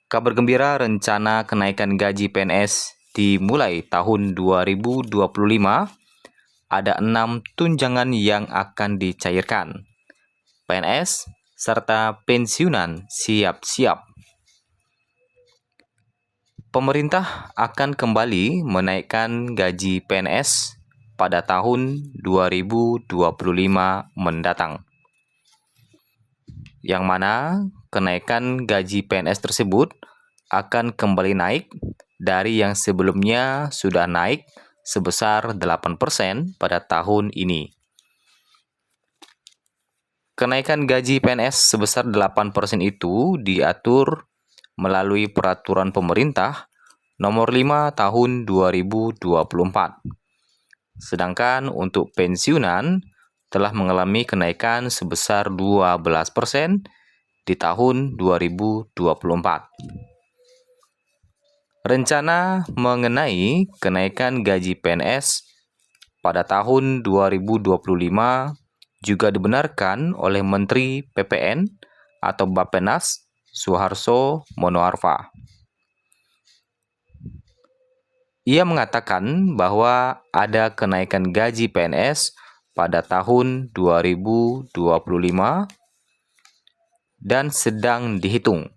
Kabar gembira, rencana kenaikan gaji PNS dimulai tahun 2025. Ada 6 tunjangan yang akan dicairkan. PNS serta pensiunan siap-siap. Pemerintah akan kembali menaikkan gaji PNS pada tahun 2025 mendatang. Yang mana kenaikan gaji PNS tersebut akan kembali naik dari yang sebelumnya sudah naik sebesar 8% pada tahun ini. Kenaikan gaji PNS sebesar 8% itu diatur melalui Peraturan Pemerintah Nomor 5 Tahun 2024. Sedangkan untuk pensiunan telah mengalami kenaikan sebesar 12% di tahun 2024. Rencana mengenai kenaikan gaji PNS pada tahun 2025 juga dibenarkan oleh Menteri PPN atau Bappenas Suharto Monoarfa. Ia mengatakan bahwa ada kenaikan gaji PNS pada tahun 2025 dan sedang dihitung.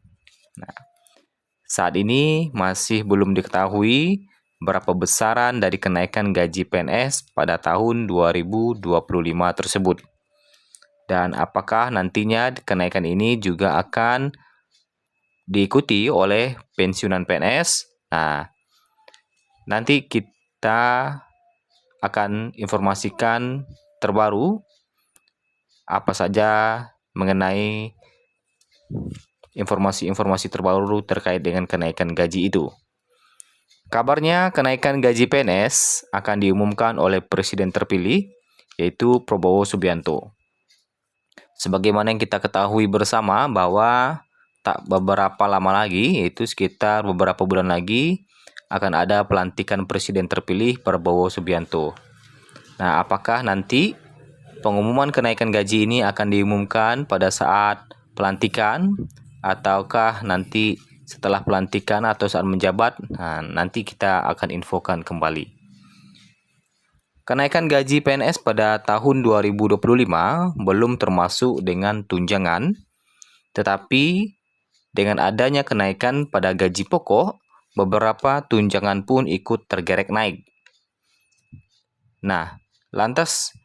Nah, saat ini masih belum diketahui berapa besaran dari kenaikan gaji PNS pada tahun 2025 tersebut. Dan apakah nantinya kenaikan ini juga akan diikuti oleh pensiunan PNS? Nah, nanti kita akan informasikan terbaru apa saja mengenai informasi-informasi terbaru terkait dengan kenaikan gaji itu. Kabarnya kenaikan gaji PNS akan diumumkan oleh Presiden terpilih, yaitu Prabowo Subianto. Sebagaimana yang kita ketahui bersama bahwa tak beberapa lama lagi, yaitu sekitar beberapa bulan lagi, akan ada pelantikan Presiden terpilih Prabowo Subianto. Nah, apakah nanti pengumuman kenaikan gaji ini akan diumumkan pada saat pelantikan ataukah nanti setelah pelantikan atau saat menjabat? Nah, nanti kita akan infokan kembali. Kenaikan gaji PNS pada tahun 2025 belum termasuk dengan tunjangan, tetapi dengan adanya kenaikan pada gaji pokok, beberapa tunjangan pun ikut tergerek naik. Nah, lantas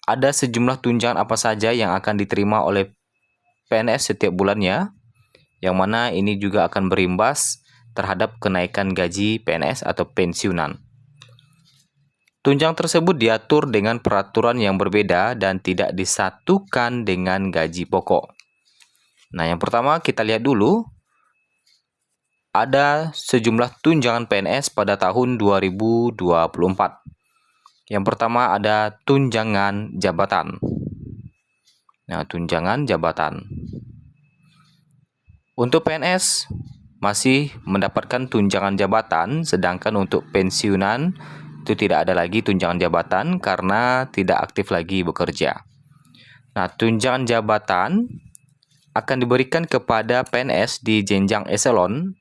ada sejumlah tunjangan apa saja yang akan diterima oleh PNS setiap bulannya, yang mana ini juga akan berimbas terhadap kenaikan gaji PNS atau pensiunan. Tunjangan tersebut diatur dengan peraturan yang berbeda dan tidak disatukan dengan gaji pokok. Nah, yang pertama kita lihat dulu, ada sejumlah tunjangan PNS pada tahun 2024. Yang pertama ada tunjangan jabatan. Nah, tunjangan jabatan. Untuk PNS masih mendapatkan tunjangan jabatan, sedangkan untuk pensiunan itu tidak ada lagi tunjangan jabatan karena tidak aktif lagi bekerja. Nah, tunjangan jabatan akan diberikan kepada PNS di jenjang eselon.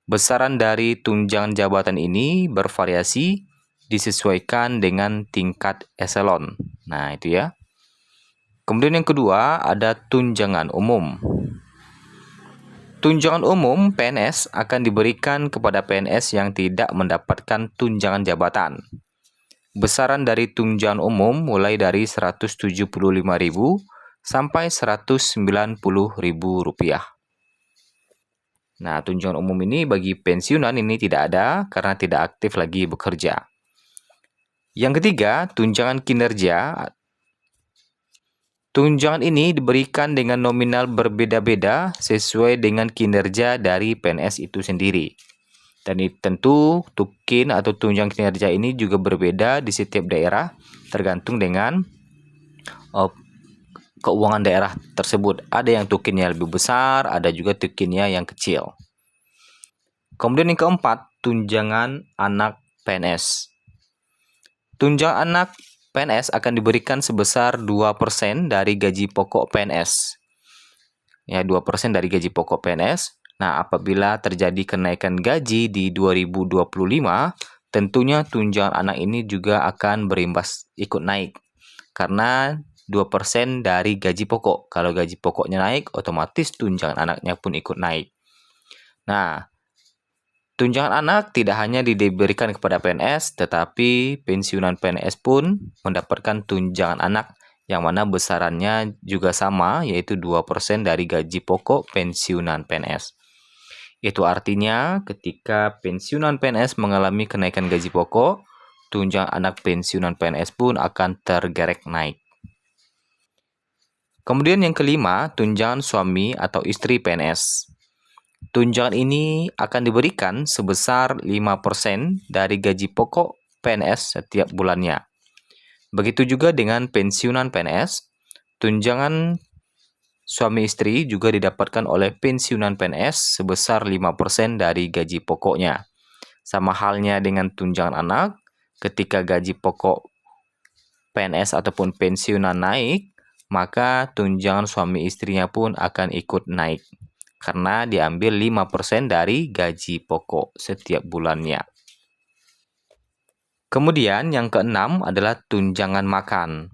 Besaran dari tunjangan jabatan ini bervariasi disesuaikan dengan tingkat eselon. Nah, itu ya. Kemudian yang kedua ada tunjangan umum. Tunjangan umum PNS akan diberikan kepada PNS yang tidak mendapatkan tunjangan jabatan. Besaran dari tunjangan umum mulai dari Rp175.000 sampai Rp190.000. Nah, tunjangan umum ini bagi pensiunan ini tidak ada karena tidak aktif lagi bekerja. Yang ketiga, tunjangan kinerja. Tunjangan ini diberikan dengan nominal berbeda-beda sesuai dengan kinerja dari PNS itu sendiri. Dan tentu tukin atau tunjangan kinerja ini juga berbeda di setiap daerah tergantung dengan keuangan daerah tersebut. Ada yang tukinnya lebih besar, ada juga tukinnya yang kecil. Kemudian yang keempat, tunjangan anak PNS. Tunjangan anak PNS akan diberikan sebesar 2% dari gaji pokok PNS. Ya, 2% dari gaji pokok PNS. Nah, apabila terjadi kenaikan gaji di 2025, tentunya tunjangan anak ini juga akan berimbas ikut naik. Karena 2% dari gaji pokok. Kalau gaji pokoknya naik, otomatis tunjangan anaknya pun ikut naik. Nah, tunjangan anak tidak hanya diberikan kepada PNS, tetapi pensiunan PNS pun mendapatkan tunjangan anak yang mana besarannya juga sama, yaitu 2% dari gaji pokok pensiunan PNS. Itu artinya ketika pensiunan PNS mengalami kenaikan gaji pokok, tunjangan anak pensiunan PNS pun akan tergerek naik. Kemudian yang kelima, tunjangan suami atau istri PNS. Tunjangan ini akan diberikan sebesar 5% dari gaji pokok PNS setiap bulannya. Begitu juga dengan pensiunan PNS, tunjangan suami istri juga didapatkan oleh pensiunan PNS sebesar 5% dari gaji pokoknya. Sama halnya dengan tunjangan anak, ketika gaji pokok PNS ataupun pensiunan naik, maka tunjangan suami istrinya pun akan ikut naik. Karena diambil 5% dari gaji pokok setiap bulannya. Kemudian yang keenam adalah tunjangan makan.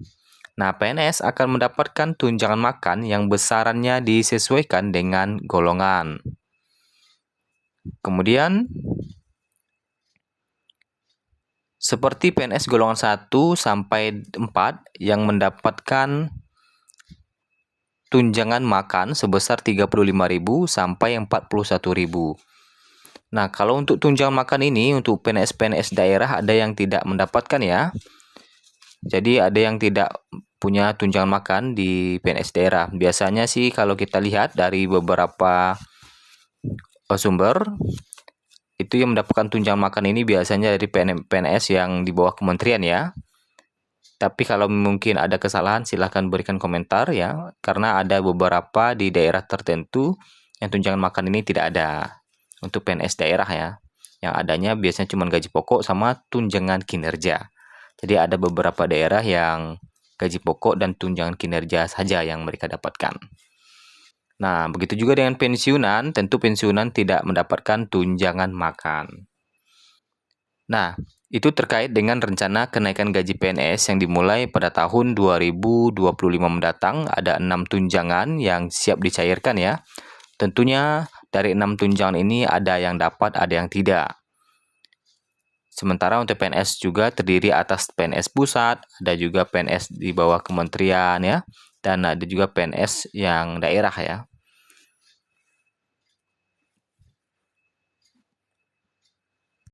Nah, PNS akan mendapatkan tunjangan makan yang besarannya disesuaikan dengan golongan. Kemudian, seperti PNS golongan 1 sampai 4 yang mendapatkan tunjangan makan sebesar 35.000 sampai 41.000. Nah, kalau untuk tunjangan makan ini untuk PNS-PNS daerah ada yang tidak mendapatkan ya. Jadi ada yang tidak punya tunjangan makan di PNS daerah. Biasanya sih kalau kita lihat dari beberapa sumber itu yang mendapatkan tunjangan makan ini biasanya dari PNS yang di bawah kementerian ya. Tapi kalau mungkin ada kesalahan silahkan berikan komentar ya, karena ada beberapa di daerah tertentu yang tunjangan makan ini tidak ada untuk PNS daerah ya. Yang adanya biasanya cuma gaji pokok sama tunjangan kinerja. Jadi ada beberapa daerah yang gaji pokok dan tunjangan kinerja saja yang mereka dapatkan. Nah, begitu juga dengan pensiunan, tentu pensiunan tidak mendapatkan tunjangan makan. Nah, itu terkait dengan rencana kenaikan gaji PNS yang dimulai pada tahun 2025 mendatang. Ada 6 tunjangan yang siap dicairkan ya. Tentunya dari 6 tunjangan ini ada yang dapat, ada yang tidak. Sementara untuk PNS juga terdiri atas PNS pusat, ada juga PNS di bawah kementerian ya, dan ada juga PNS yang daerah ya.